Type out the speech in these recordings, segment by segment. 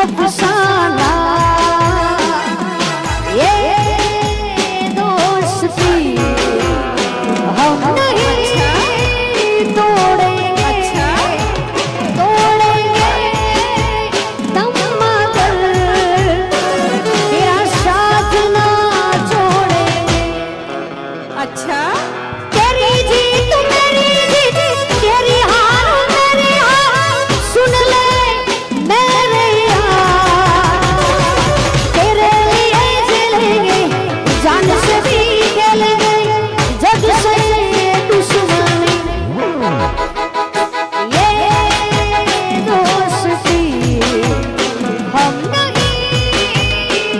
अफसाना ये दोस्ती हम नहीं तोड़ेंगे। अच्छा तोड़ेंगे दम मगर तेरा साथ ना छोड़ेंगे। अच्छा तेरी जीत मेरी जीत तेरी हार मेरी हार सुन ले मेरे यार तेरे लिए चलेंगे जान से भी खेलेंगे जग से दुश्मनी ये दोस्ती हम नहीं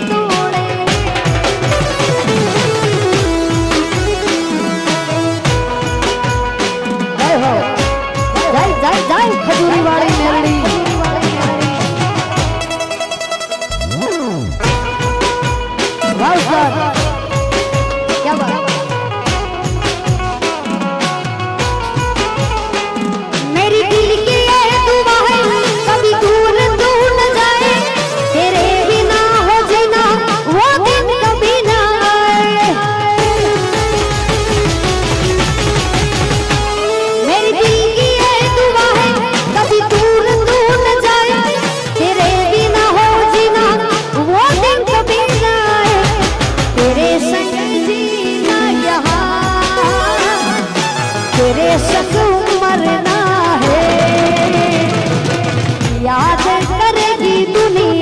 तोड़ेंगे। जय हो जय जय जय खजूरी वाली मेरड़ी वाह सर क्या बात। मेरी दिल की ये दुआ है कभी दूर दूर न जाए तेरे बिना हो जीना वो दिन कभी ना आए। मेरी दिल की ये दुआ है कभी दूर दूर न जाए तेरे बिना हो जीना वो दिन कभी ना आए। तेरे संग जीना यहाँ तेरे संग मरना है। याद करेगी दुनिया